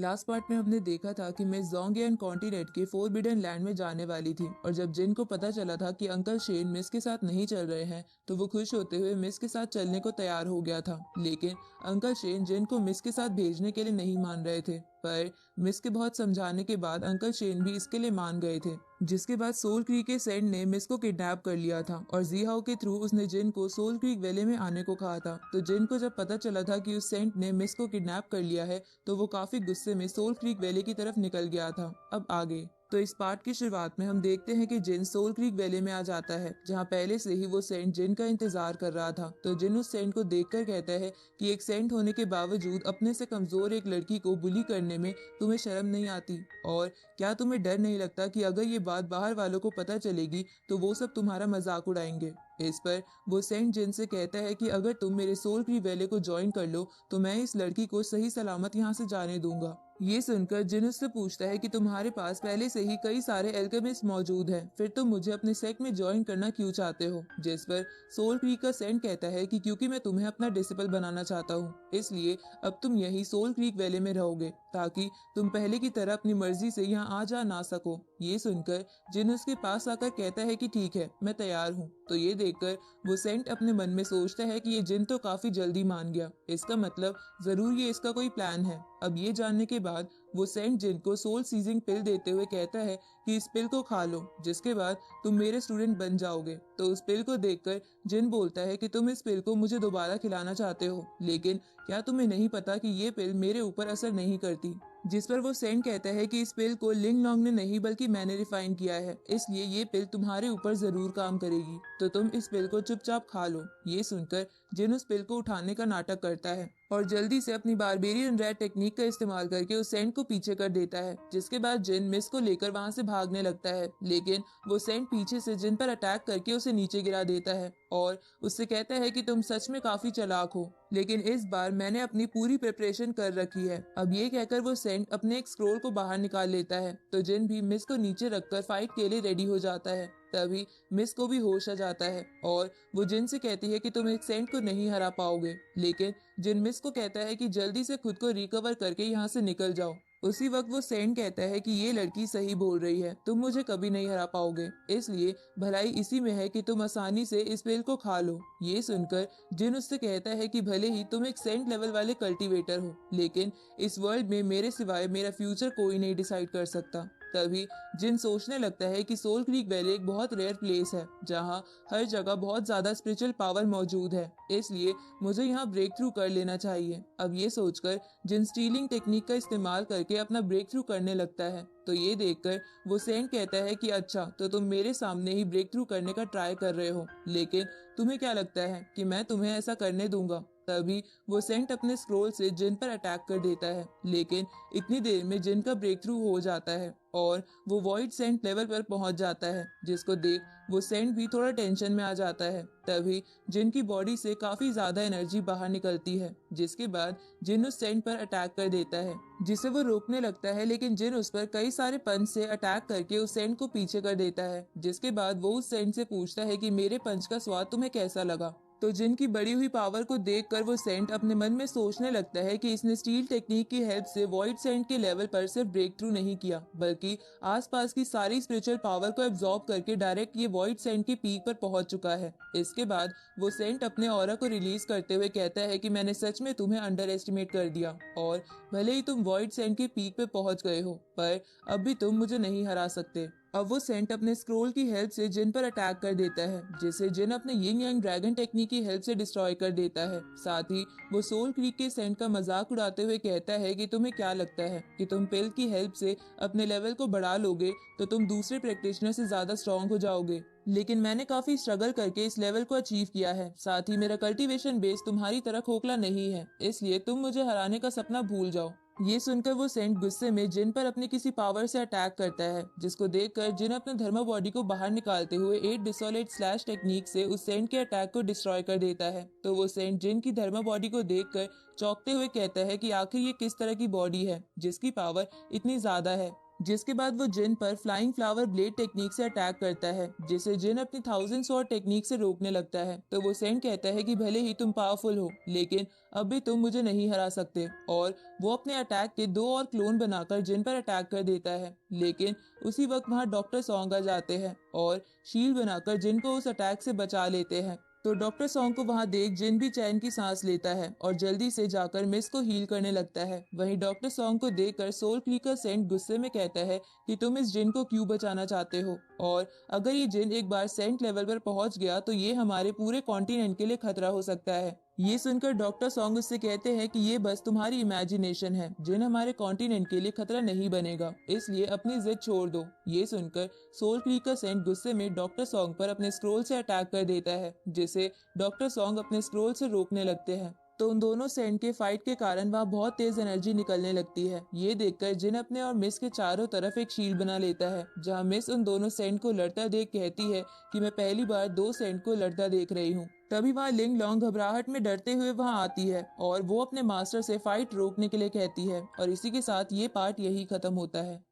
Last part में हमने देखा था कि मिस जोंगियन कॉन्टिनेंट के फोरबिडन लैंड में जाने वाली थी और जब जिन को पता चला था कि अंकल शेन मिस के साथ नहीं चल रहे हैं तो वो खुश होते हुए मिस के साथ चलने को तैयार हो गया था। लेकिन अंकल शेन जिन को मिस के साथ भेजने के लिए नहीं मान रहे थे, पर मिस के बहुत समझाने के बाद अंकल शेन भी इसके लिए मान गए थे। जिसके बाद सोल क्रीक के सेंट ने मिस को किडनैप कर लिया था और जीहाओ के थ्रू उसने जिन को सोल क्रीक वैली में आने को कहा था। तो जिन को जब पता चला था कि उस सेंट ने मिस को किडनैप कर लिया है तो वो काफी गुस्से में सोल क्रीक वैली की तरफ निकल गया था। अब आगे तो इस पार्ट की शुरुआत में हम देखते हैं कि जिन सोल क्रीक वैली में आ जाता है जहां पहले से ही वो सेंट जिन का इंतजार कर रहा था। तो जिन उस सेंट को देखकर कहता है कि एक सेंट होने के बावजूद अपने से कमजोर एक लड़की को बुली करने में तुम्हें शर्म नहीं आती, और क्या तुम्हें डर नहीं लगता कि अगर ये बात बाहर वालों को पता चलेगी तो वो सब तुम्हारा मजाक उड़ाएंगे। इस पर वो सेंट जिन से कहता है कि अगर तुम मेरे सोल क्रीक वैली को ज्वाइन कर लो तो मैं इस लड़की को सही सलामत यहाँ से जाने दूंगा। ये सुनकर जिन उससे पूछता है कि तुम्हारे पास पहले से ही कई सारे एल्केमिस्ट मौजूद हैं, फिर तुम मुझे अपने सेक्ट में ज्वाइन करना क्यों चाहते हो। जिस पर सोल क्रीक का सेंट कहता है कि क्योंकि मैं तुम्हें अपना डिसिपल बनाना चाहता हूँ, इसलिए अब तुम यही सोल क्रीक वैली में रहोगे ताकि तुम पहले की तरह अपनी मर्जी से यहाँ आ जा ना सको। ये सुनकर जिन उसके पास आकर कहता है कि ठीक है, मैं तैयार हूँ। तो ये देखकर वो सेंट अपने मन में सोचता है कि ये जिन तो काफी जल्दी मान गया, इसका मतलब जरूर ये इसका कोई प्लान है। अब ये जानने के बाद वो सेंट जिन को सोल सीजिंग पिल देते हुए कहता है कि इस पिल को खा लो, जिसके बाद तुम मेरे स्टूडेंट बन जाओगे। तो उस पिल को देखकर जिन बोलता है कि तुम इस पिल को मुझे दोबारा खिलाना चाहते हो, लेकिन क्या तुम्हें नहीं पता कि ये पिल मेरे ऊपर असर नहीं करती। जिस पर वो सेंट कहता है कि इस पिल को लिंग लॉन्ग ने नहीं बल्कि मैंने रिफाइन किया है, इसलिए ये पिल तुम्हारे ऊपर जरूर काम करेगी, तो तुम इस पिल को चुपचाप खा लो। ये सुनकर जिन उस पिल को उठाने का नाटक करता है और जल्दी से अपनी बारबेरियन रैट टेक्निक का इस्तेमाल करके उस सेंट को पीछे कर देता है। जिसके बाद जिन मिस को लेकर वहां से भागने लगता है, लेकिन वो सेंट पीछे से जिन पर अटैक करके उसे नीचे गिरा देता है और उससे कहता है कि तुम सच में काफी चालाक हो, लेकिन इस बार मैंने अपनी पूरी प्रिपरेशन कर रखी है। अब ये कहकर वो सेंट अपने एक स्क्रोल को बाहर निकाल लेता है। तो जिन भी मिस को नीचे रखकर फाइट के लिए रेडी हो जाता है। तभी मिस को भी होश आ जाता है और वो जिन से कहती है कि तुम एक सेंट को नहीं हरा पाओगे, लेकिन जिन मिस को कहता है कि जल्दी से खुद को रिकवर करके यहाँ से निकल जाओ। उसी वक्त वो सेंट कहता है कि ये लड़की सही बोल रही है, तुम मुझे कभी नहीं हरा पाओगे, इसलिए भलाई इसी में है कि तुम आसानी से इस पेल को खा लो। ये सुनकर जिन उससे कहता है कि भले ही तुम एक सेंट लेवल वाले कल्टीवेटर हो, लेकिन इस वर्ल्ड में मेरे सिवाय मेरा फ्यूचर कोई नहीं डिसाइड कर सकता। तभी जिन सोचने लगता है कि सोल क्रीक वैली एक बहुत रेयर प्लेस है जहाँ हर जगह बहुत ज्यादा स्पिरिचुअल पावर मौजूद है, इसलिए मुझे यहाँ ब्रेक थ्रू कर लेना चाहिए। अब ये सोचकर जिन स्टीलिंग टेक्निक का इस्तेमाल करके अपना ब्रेक थ्रू करने लगता है। तो ये देखकर वो सेंट कहता है कि अच्छा, तो तुम मेरे सामने ही ब्रेक थ्रू करने का ट्राई कर रहे हो, लेकिन तुम्हें क्या लगता है कि मैं तुम्हें ऐसा करने दूंगा। तभी वो सेंट अपने स्क्रोल से जिन पर अटैक कर देता है, लेकिन इतनी देर में जिन का ब्रेक थ्रू हो जाता है और वो वॉइड सेंट लेवल पर पहुंच जाता है, जिसको देख वो सेंट भी थोड़ा टेंशन में आ जाता है। तभी जिन की बॉडी से काफी ज्यादा एनर्जी बाहर निकलती है, जिसके बाद जिन उस सेंट पर अटैक कर देता है, जिसे वो रोकने लगता है, लेकिन जिन उस पर कई सारे पंच से अटैक करके उस सेंट को पीछे कर देता है। जिसके बाद वो उस सेंट से पूछता है कि मेरे पंच का स्वाद तुम्हें कैसा लगा। तो जिन की बढ़ी हुई पावर को देखकर वो सेंट अपने मन में सोचने लगता है कि इसने स्टील टेक्निक की हेल्प से वॉइड सेंट के लेवल पर सिर्फ ब्रेक थ्रू नहीं किया, बल्कि आसपास की सारी स्पिरिचुअल पावर को एब्जॉर्ब करके डायरेक्ट ये वॉइड सेंट की पीक पर पहुंच चुका है। इसके बाद वो सेंट अपने ऑरा को रिलीज करते हुए कहता है कि मैंने सच में तुम्हें अंडर एस्टिमेट कर दिया, और भले ही तुम वॉइड सेंट की पीक पे पहुंच गए हो, पर अब भी तुम मुझे नहीं हरा सकते। अब वो सेंट अपने स्क्रोल की हेल्प से जिन पर अटैक कर देता है, जिसे जिन अपने यिंग यांग ड्रैगन टेक्निक की हेल्प से डिस्ट्रॉय कर देता है। साथ ही वो सोल क्रीक के सेंट का मजाक उड़ाते हुए कहता है कि तुम्हें क्या लगता है कि तुम पिल की हेल्प से अपने लेवल को बढ़ा लोगे तो तुम दूसरे प्रैक्टिशनर से ज्यादा स्ट्रॉन्ग हो जाओगे, लेकिन मैंने काफी स्ट्रगल करके इस लेवल को अचीव किया है। साथ ही मेरा कल्टीवेशन बेस तुम्हारी तरह खोखला नहीं है, इसलिए तुम मुझे हराने का सपना भूल जाओ। ये सुनकर वो सेंट गुस्से में जिन पर अपने किसी पावर से अटैक करता है, जिसको देखकर जिन अपने धर्मा बॉडी को बाहर निकालते हुए 8 डिसोलेट स्लैश टेक्निक से उस सेंट के अटैक को डिस्ट्रॉय कर देता है। तो वो सेंट जिन की धर्मा बॉडी को देखकर चौंकते हुए कहता है कि आखिर ये किस तरह की बॉडी है जिसकी पावर इतनी ज्यादा है। जिसके बाद वो जिन पर फ्लाइंग फ्लावर ब्लेड टेक्निक से अटैक करता है, जिसे जिन अपनी 1000 स्वॉर्ड टेक्निक से रोकने लगता है। तो वो सेंट कहता है कि भले ही तुम पावरफुल हो, लेकिन अब भी तुम मुझे नहीं हरा सकते। और वो अपने अटैक के 2 और क्लोन बनाकर जिन पर अटैक कर देता है। लेकिन उसी वक्त वहाँ डॉक्टर सॉन्ग आ जाते हैं और शील्ड बनाकर जिन को उस अटैक से बचा लेते हैं। तो डॉक्टर सॉन्ग को वहां देख जिन भी चैन की सांस लेता है और जल्दी से जाकर मिस को हील करने लगता है। वहीं डॉक्टर सॉन्ग को देखकर सोल क्लीकर सेंट गुस्से में कहता है कि तुम इस जिन को क्यों बचाना चाहते हो, और अगर ये जिन एक बार सेंट लेवल पर पहुंच गया तो ये हमारे पूरे कॉन्टिनेंट के लिए खतरा हो सकता है। ये सुनकर डॉक्टर सॉन्ग उससे कहते हैं कि ये बस तुम्हारी इमेजिनेशन है, जिन हमारे कॉन्टिनेंट के लिए खतरा नहीं बनेगा, इसलिए अपनी जिद छोड़ दो। ये सुनकर सोल क्रीकर सेंट गुस्से में डॉक्टर सॉन्ग पर अपने स्क्रोल से अटैक कर देता है, जिसे डॉक्टर सॉन्ग अपने स्क्रोल से रोकने लगते हैं। तो उन दोनों सेंट के फाइट के कारण वहाँ बहुत तेज एनर्जी निकलने लगती है। ये देखकर जिन अपने और मिस के चारों तरफ एक शील्ड बना लेता है, जहाँ मिस उन दोनों सेंट को लड़ता देख कहती है कि मैं पहली बार 2 सेंट को लड़ता देख रही हूँ। तभी वहाँ लिंग लॉन्ग घबराहट में डरते हुए वहाँ आती है और वो अपने मास्टर से फाइट रोकने के लिए कहती है। और इसी के साथ ये पार्ट यही खत्म होता है।